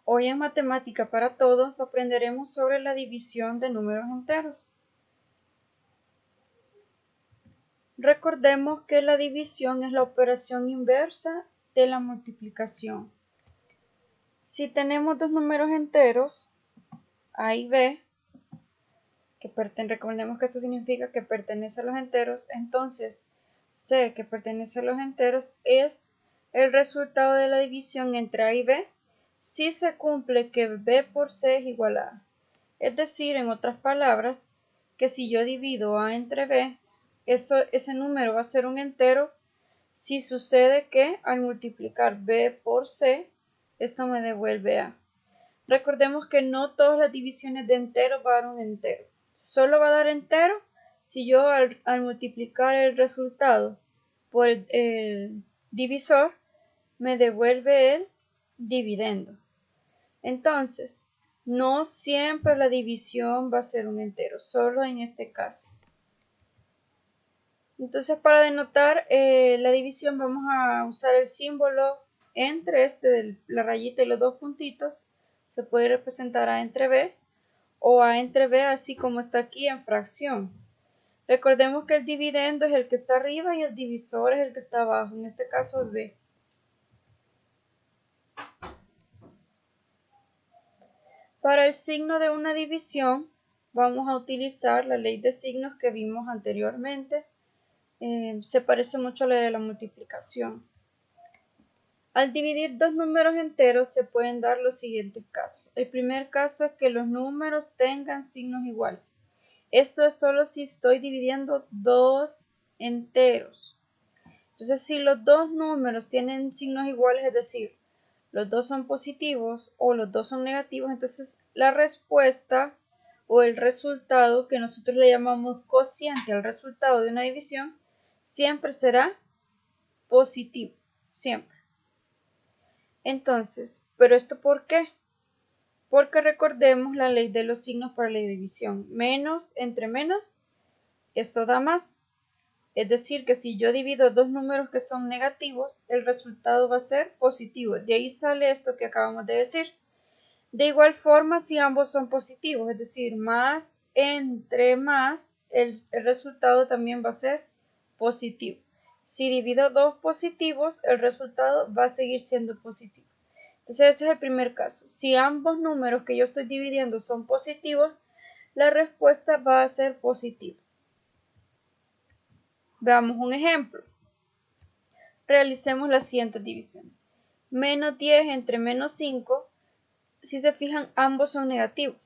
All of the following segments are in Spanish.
Hoy en Matemática para Todos aprenderemos sobre la división de números enteros. Recordemos que la división es la operación inversa de la multiplicación. Si tenemos dos números enteros, A y B, recordemos que esto significa que pertenece a los enteros, entonces C, que pertenece a los enteros, es el resultado de la división entre A y B si se cumple que B por C es igual a A. Es decir, en otras palabras, que si yo divido A entre B, ese número va a ser un entero si sucede que al multiplicar B por C, esto me devuelve A. Recordemos que no todas las divisiones de enteros van a dar un entero. Solo va a dar entero si yo al multiplicar el resultado por el divisor me devuelve el dividendo. Entonces, no siempre la división va a ser un entero, solo en este caso. Entonces, para denotar la división vamos a usar el símbolo entre la rayita y los dos puntitos. Se puede representar A entre B o A entre B así como está aquí en fracción. Recordemos que el dividendo es el que está arriba y el divisor es el que está abajo, en este caso B. Para el signo de una división vamos a utilizar la ley de signos que vimos anteriormente. Se parece mucho a la de la multiplicación. Al dividir dos números enteros se pueden dar los siguientes casos. El primer caso es que los números tengan signos iguales. Esto es solo si estoy dividiendo dos enteros. Entonces, si los dos números tienen signos iguales, es decir, los dos son positivos o los dos son negativos, entonces la respuesta o el resultado, que nosotros le llamamos cociente al resultado de una división, siempre será positivo, siempre. Entonces, ¿pero esto por qué? Porque recordemos la ley de los signos para la división. Menos entre menos, eso da más. Es decir, que si yo divido dos números que son negativos, el resultado va a ser positivo. De ahí sale esto que acabamos de decir. De igual forma, si ambos son positivos, es decir, más entre más, el resultado también va a ser positivo. Si divido dos positivos, el resultado va a seguir siendo positivo. Entonces ese es el primer caso. Si ambos números que yo estoy dividiendo son positivos, la respuesta va a ser positiva. Veamos un ejemplo. Realicemos la siguiente división. Menos 10 entre menos 5, si se fijan, ambos son negativos.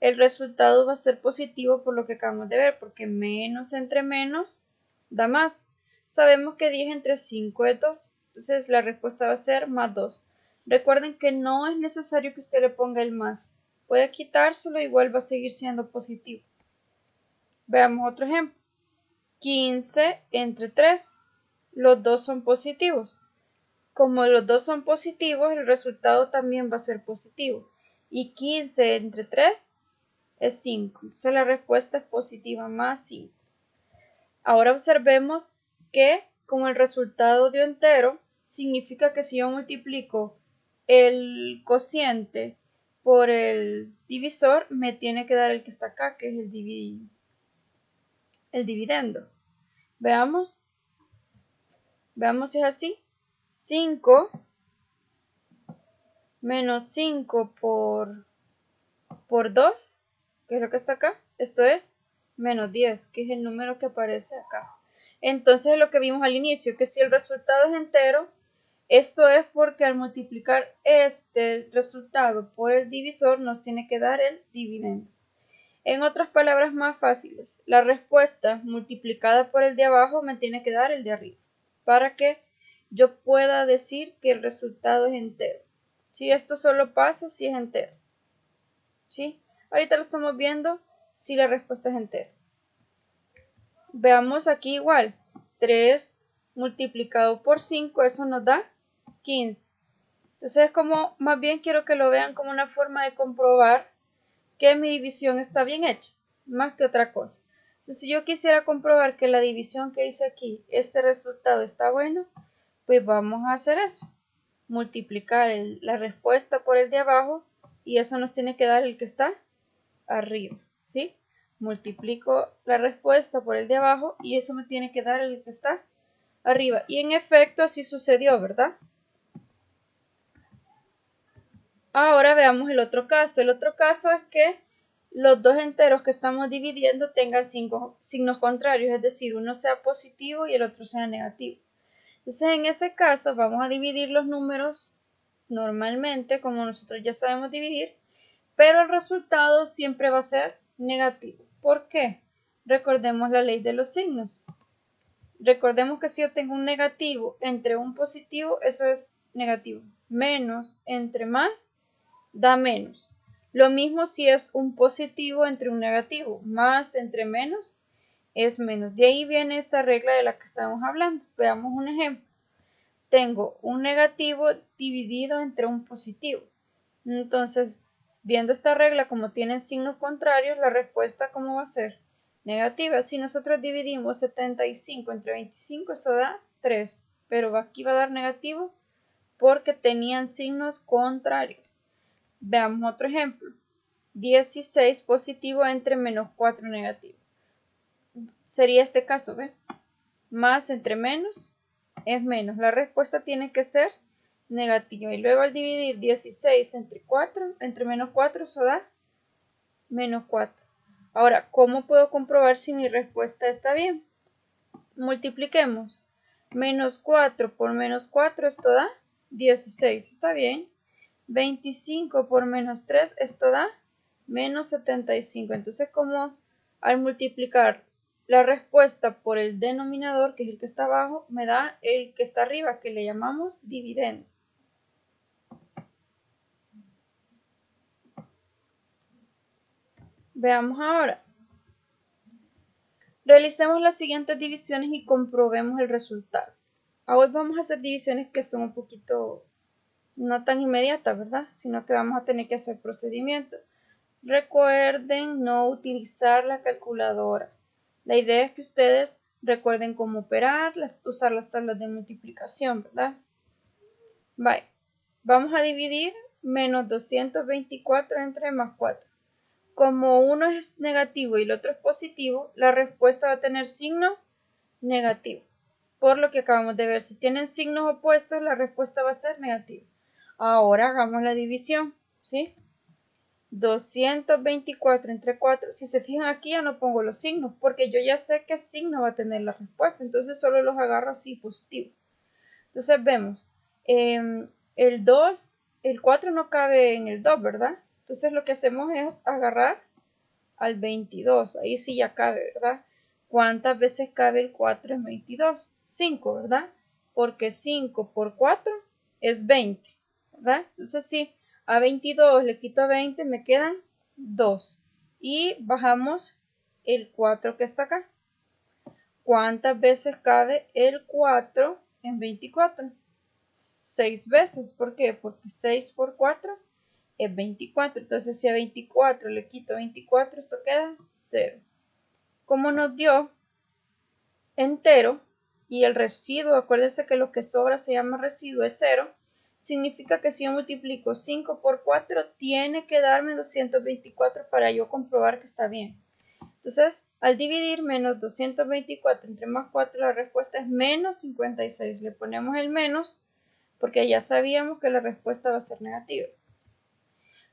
El resultado va a ser positivo por lo que acabamos de ver, porque menos entre menos da más. Sabemos que 10 entre 5 es 2, entonces la respuesta va a ser más 2. Recuerden que no es necesario que usted le ponga el más. Puede quitárselo, igual va a seguir siendo positivo. Veamos otro ejemplo. 15 entre 3. Los dos son positivos. Como los dos son positivos, el resultado también va a ser positivo. Y 15 entre 3 es 5. Entonces la respuesta es positiva, más 5. Ahora observemos que como el resultado dio entero, significa que si yo multiplico el cociente por el divisor, me tiene que dar el que está acá, que es el dividendo. Veamos si es así. 5 menos 5 por 2, que es lo que está acá. Esto es menos 10, que es el número que aparece acá. Entonces lo que vimos al inicio, que si el resultado es entero, esto es porque al multiplicar este resultado por el divisor nos tiene que dar el dividendo. En otras palabras más fáciles, la respuesta multiplicada por el de abajo me tiene que dar el de arriba, para que yo pueda decir que el resultado es entero. Si esto solo pasa si es entero. ¿Sí? Ahorita lo estamos viendo si la respuesta es entera. Veamos aquí igual. 3 multiplicado por 5, eso nos da 15. Entonces, más bien quiero que lo vean como una forma de comprobar que mi división está bien hecha, más que otra cosa. Entonces, si yo quisiera comprobar que la división que hice aquí, este resultado está bueno, pues vamos a hacer eso. multiplicar la respuesta por el de abajo y eso nos tiene que dar el que está arriba, ¿sí? Multiplico la respuesta por el de abajo y eso me tiene que dar el que está arriba. Y en efecto así sucedió, ¿verdad? Ahora veamos el otro caso. El otro caso es que los dos enteros que estamos dividiendo tengan signos contrarios, es decir, uno sea positivo y el otro sea negativo. Entonces, en ese caso vamos a dividir los números normalmente, como nosotros ya sabemos dividir, pero el resultado siempre va a ser negativo. ¿Por qué? Recordemos la ley de los signos. Recordemos que si yo tengo un negativo entre un positivo, eso es negativo. Menos entre más da menos. Lo mismo si es un positivo entre un negativo. Más entre menos es menos. De ahí viene esta regla de la que estamos hablando. Veamos un ejemplo. Tengo un negativo dividido entre un positivo. Entonces, viendo esta regla, como tienen signos contrarios, la respuesta ¿cómo va a ser? Negativa. Si nosotros dividimos 75 entre 25, eso da 3. Pero aquí va a dar negativo porque tenían signos contrarios. Veamos otro ejemplo. 16 positivo entre menos 4 negativo. Sería este caso, ¿ve? Más entre menos es menos. La respuesta tiene que ser negativa. Y luego al dividir 16 entre 4, entre menos 4, eso da menos 4. Ahora, ¿cómo puedo comprobar si mi respuesta está bien? Multipliquemos. Menos 4 por menos 4, esto da 16. ¿Está bien? 25 por menos 3, esto da menos 75. Entonces, como al multiplicar la respuesta por el denominador, que es el que está abajo, me da el que está arriba, que le llamamos dividendo. Veamos ahora. Realicemos las siguientes divisiones y comprobemos el resultado. Hoy vamos a hacer divisiones que son un poquito no tan inmediatas, ¿verdad? Sino que vamos a tener que hacer procedimiento. Recuerden no utilizar la calculadora. La idea es que ustedes recuerden cómo operar, usar las tablas de multiplicación, ¿verdad? Bye. Vamos a dividir menos 224 entre más 4. Como uno es negativo y el otro es positivo, la respuesta va a tener signo negativo. Por lo que acabamos de ver, si tienen signos opuestos, la respuesta va a ser negativa. Ahora hagamos la división, ¿sí? 224 entre 4. Si se fijan aquí ya no pongo los signos porque yo ya sé qué signo va a tener la respuesta. Entonces solo los agarro así positivos. Entonces vemos, el 2, el 4 no cabe en el 2, ¿verdad? Entonces lo que hacemos es agarrar al 22. Ahí sí ya cabe, ¿verdad? ¿Cuántas veces cabe el 4 en 22? 5, ¿verdad? Porque 5 por 4 es 20, ¿verdad? Entonces sí, a 22 le quito 20, me quedan 2. Y bajamos el 4 que está acá. ¿Cuántas veces cabe el 4 en 24? 6 veces. ¿Por qué? Porque 6 por 4 es 24. Entonces, si a 24 le quito 24, esto queda 0. Como nos dio entero y el residuo, acuérdense que lo que sobra se llama residuo, es 0, significa que si yo multiplico 5 por 4, tiene que darme 224 para yo comprobar que está bien. Entonces, al dividir menos 224 entre más 4, la respuesta es menos 56. Le ponemos el menos porque ya sabíamos que la respuesta va a ser negativa.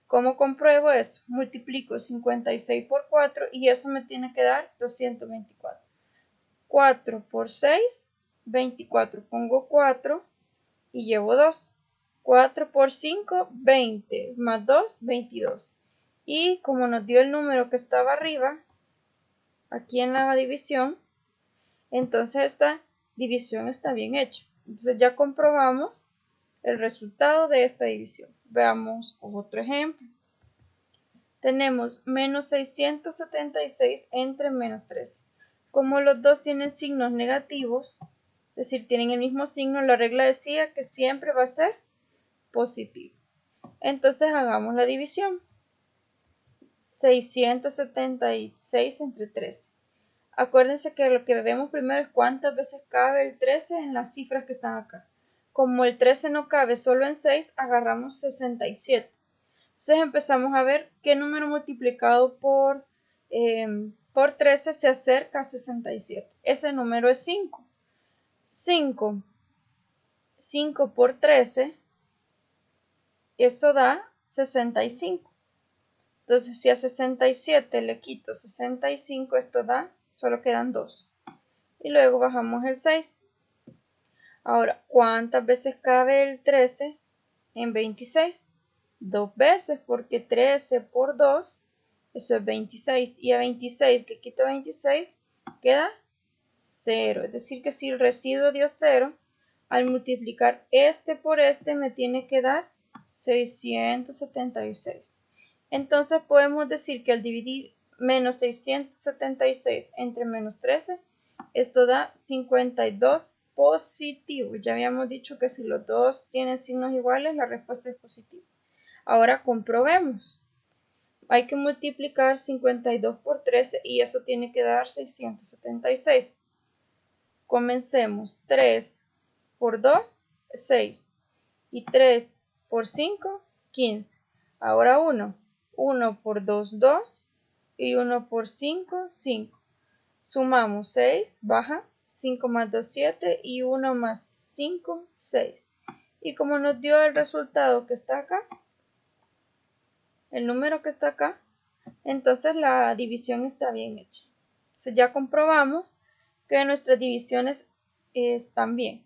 ¿Cómo compruebo eso? Multiplico 56 por 4 y eso me tiene que dar 224. 4 por 6, 24. Pongo 4 y llevo 2. 4 por 5, 20. Más 2, 22. Y como nos dio el número que estaba arriba, aquí en la división, entonces esta división está bien hecha. Entonces ya comprobamos el resultado de esta división. Veamos otro ejemplo. Tenemos menos 676 entre menos 3. Como los dos tienen signos negativos, es decir, tienen el mismo signo, la regla decía que siempre va a ser positivo. Entonces hagamos la división. 676 entre 13. Acuérdense que lo que vemos primero es cuántas veces cabe el 13 en las cifras que están acá. Como el 13 no cabe solo en 6, agarramos 67. Entonces empezamos a ver qué número multiplicado por 13 se acerca a 67. Ese número es 5. 5 por 13, eso da 65. Entonces si a 67 le quito 65, esto da, solo quedan 2. Y luego bajamos el 6. Ahora, ¿cuántas veces cabe el 13 en 26? 2 veces, porque 13 por 2, eso es 26. Y a 26 le quito 26, queda 0. Es decir, que si el residuo dio 0, al multiplicar este por este me tiene que dar 676. Entonces podemos decir que al dividir menos 676 entre menos 13, esto da 52 positivo. Ya habíamos dicho que si los dos tienen signos iguales, la respuesta es positiva. Ahora comprobemos. Hay que multiplicar 52 por 13 y eso tiene que dar 676. Comencemos. 3 por 2, 6. Y 3 por 5, 15. Ahora 1. 1 por 2, 2. Y 1 por 5, 5. Sumamos 6, baja. 5 más 2, 7. Y 1 más 5, 6. Y como nos dio el resultado que está acá, el número que está acá, entonces la división está bien hecha. Entonces ya comprobamos que nuestras divisiones están bien.